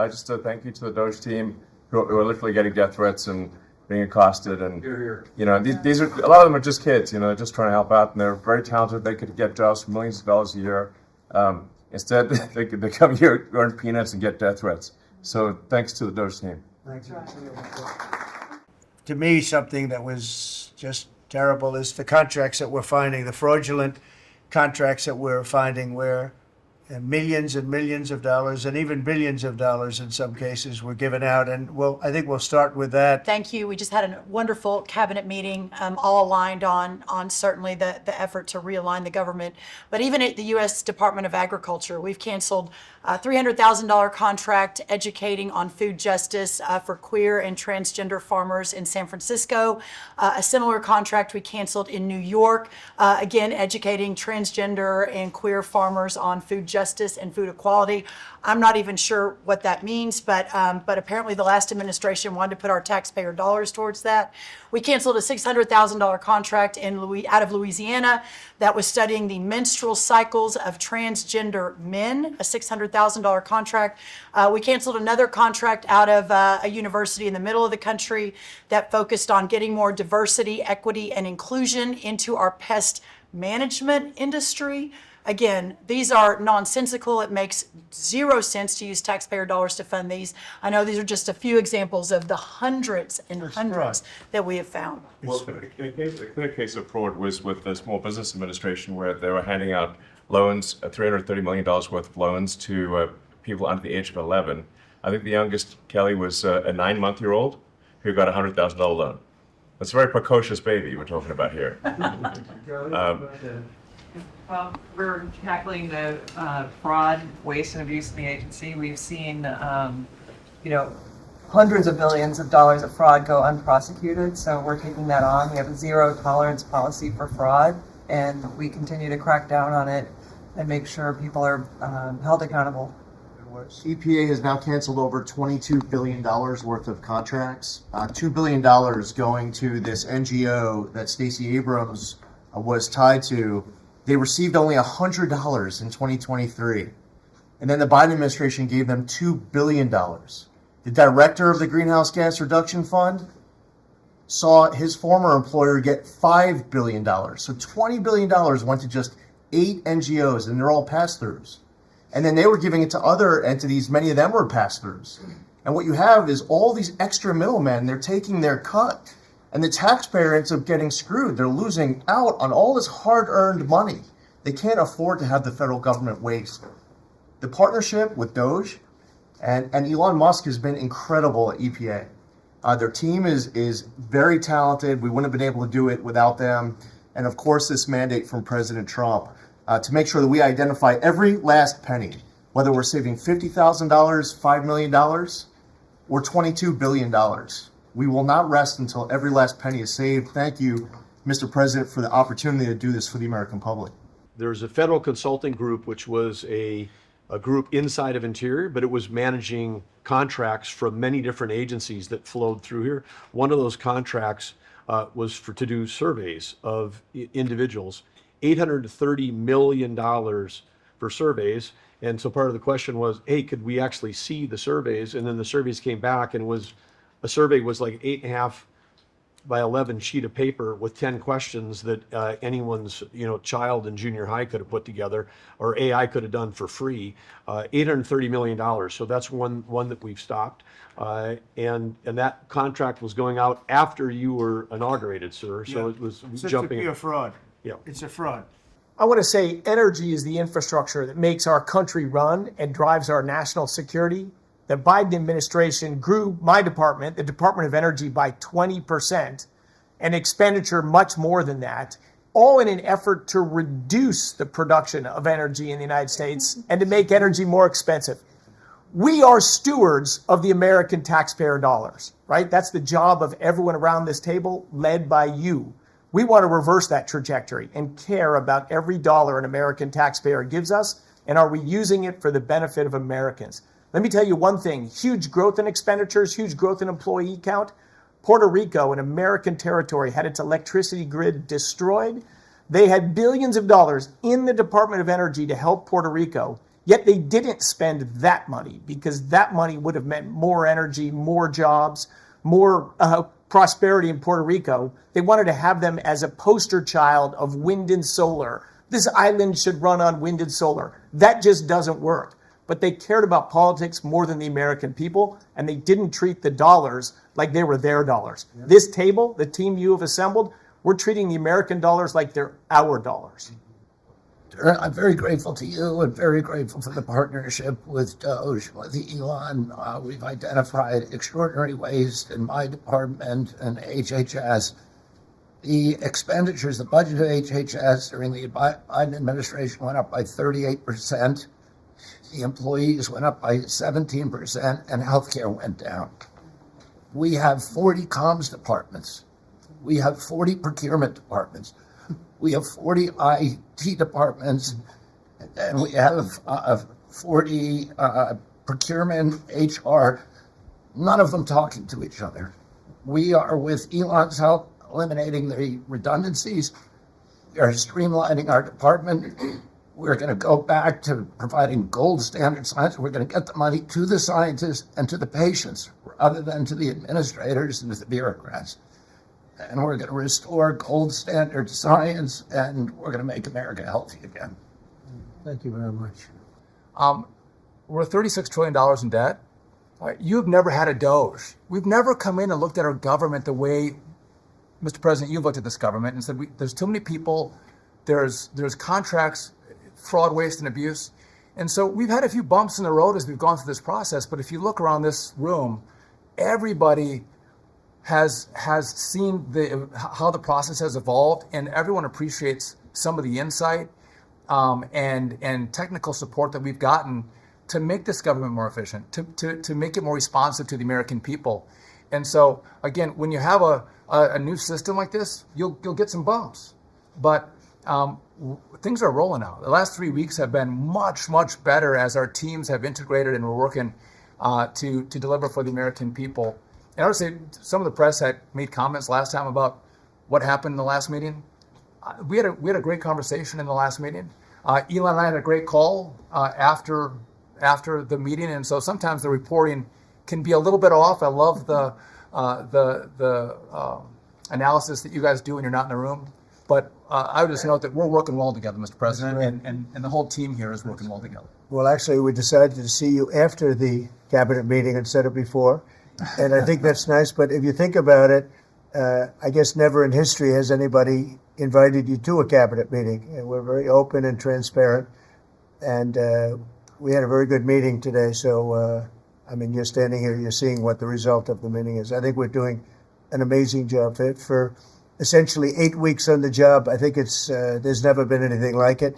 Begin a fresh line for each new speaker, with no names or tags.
just a thank you to the Doge team who are literally getting death threats and being accosted. And, these are, a lot of them are just kids, they're just trying to help out, and they're very talented. They could get jobs for millions of dollars a year. Instead, they come here, earn peanuts, and get death threats. So thanks to the Doge team.
Thanks. To me, something that was just terrible is the contracts that we're finding, the fraudulent contracts that we're finding where millions and millions of dollars and even billions of dollars in some cases were given out. And I think we'll start with that.
Thank you. We just had a wonderful cabinet meeting, all aligned on certainly the effort to realign the government. But even at the U.S. Department of Agriculture, we've canceled a $300,000 contract educating on food justice for queer and transgender farmers in San Francisco. A similar contract we canceled in New York, again, educating transgender and queer farmers on food justice and food equality. I'm not even sure what that means, but apparently the last administration wanted to put our taxpayer dollars towards that. We canceled a $600,000 contract out of Louisiana that was studying the menstrual cycles of transgender men, a $600,000 contract. We canceled another contract out of a university in the middle of the country that focused on getting more diversity, equity, and inclusion into our pest management industry. Again, these are nonsensical. It makes zero sense to use taxpayer dollars to fund these. I know these are just a few examples of the hundreds and hundreds that we have found.
Well, a clear case of fraud was with the Small Business Administration, where they were handing out loans, $330 million worth of loans to people under the age of 11. I think the youngest, Kelly, was a 9-month-old who got a $100,000 loan. That's a very precocious baby we're talking about here.
Well, we're tackling the fraud, waste, and abuse in the agency. We've seen, hundreds of billions of dollars of fraud go unprosecuted, so we're taking that on. We have a zero tolerance policy for fraud, and we continue to crack down on it and make sure people are held accountable.
EPA has now canceled over $22 billion worth of contracts. $2 billion going to this NGO that Stacey Abrams was tied to. They received only $100 in 2023. And then the Biden administration gave them $2 billion. The director of the Greenhouse Gas Reduction Fund saw his former employer get $5 billion. So $20 billion went to just 8 NGOs, and they're all pass-throughs. And then they were giving it to other entities. Many of them were pass-throughs. And what you have is all these extra middlemen, they're taking their cut. And the taxpayer ends up getting screwed. They're losing out on all this hard-earned money. They can't afford to have the federal government waste. The partnership with Doge and Elon Musk has been incredible at EPA. Their team is very talented. We wouldn't have been able to do it without them. And of course, this mandate from President Trump to make sure that we identify every last penny, whether we're saving $50,000, $5 million, or $22 billion. We will not rest until every last penny is saved. Thank you, Mr. President, for the opportunity to do this for the American public.
There's a federal consulting group, which was a group inside of Interior, but it was managing contracts from many different agencies that flowed through here. One of those contracts was to do surveys of individuals, $830 million for surveys. And so part of the question was, hey, could we actually see the surveys? And then the surveys came back, and a survey was like 8.5 by 11 sheet of paper with 10 questions that anyone's child in junior high could have put together, or AI could have done for free. $830 million. So that's one that we've stopped. And that contract was going out after you were inaugurated, sir. So it was jumping.
It's a fraud.
Yeah.
It's a fraud.
I want to say energy is the infrastructure that makes our country run and drives our national security. The Biden administration grew my department, the Department of Energy, by 20%, and expenditure much more than that, all in an effort to reduce the production of energy in the United States and to make energy more expensive. We are stewards of the American taxpayer dollars, right? That's the job of everyone around this table, led by you. We want to reverse that trajectory and care about every dollar an American taxpayer gives us, and are we using it for the benefit of Americans? Let me tell you one thing, huge growth in expenditures, huge growth in employee count. Puerto Rico, an American territory, had its electricity grid destroyed. They had billions of dollars in the Department of Energy to help Puerto Rico. Yet they didn't spend that money because that money would have meant more energy, more jobs, more prosperity in Puerto Rico. They wanted to have them as a poster child of wind and solar. This island should run on wind and solar. That just doesn't work. But they cared about politics more than the American people, and they didn't treat the dollars like they were their dollars. Yeah. This table, the team you have assembled, we're treating the American dollars like they're our dollars.
I'm very grateful to you and very grateful for the partnership with Doge, with Elon. We've identified extraordinary waste in my department and HHS. The expenditures, the budget of HHS during the Biden administration went up by 38%. The employees went up by 17%, and healthcare went down. We have 40 comms departments. We have 40 procurement departments. We have 40 IT departments, and we have 40 procurement, HR, none of them talking to each other. We are, with Elon's help, eliminating the redundancies. We are streamlining our department. We're going to go back to providing gold standard science. We're going to get the money to the scientists and to the patients rather than to the administrators and to the bureaucrats. And we're going to restore gold standard science, and we're going to make America healthy again.
Thank you very much.
We're $36 trillion in debt. You've never had a Doge. We've never come in and looked at our government the way, Mr. President, you've looked at this government and said, there's too many people, there's contracts, fraud, waste, and abuse. And so we've had a few bumps in the road as we've gone through this process, but if you look around this room, everybody has seen how the process has evolved, and everyone appreciates some of the insight and technical support that we've gotten to make this government more efficient, to make it more responsive to the American people. And so, again, when you have a new system like this, you'll get some bumps, but things are rolling out. The last 3 weeks have been much, much better as our teams have integrated and we're working to deliver for the American people. And I would say some of the press had made comments last time about what happened in the last meeting. We had a great conversation in the last meeting. Elon and I had a great call after the meeting, and so sometimes the reporting can be a little bit off. I love the analysis that you guys do when you're not in the room. But I would just note that we're working well together, Mr. President, and the whole team here is working well together.
Well, actually, we decided to see you after the cabinet meeting instead of before. And I think that's nice. But if you think about it, I guess never in history has anybody invited you to a cabinet meeting. And we're very open and transparent. And we had a very good meeting today. So, I mean, you're standing here, you're seeing what the result of the meeting is. I think we're doing an amazing job for essentially 8 weeks on the job. I think there's never been anything like it.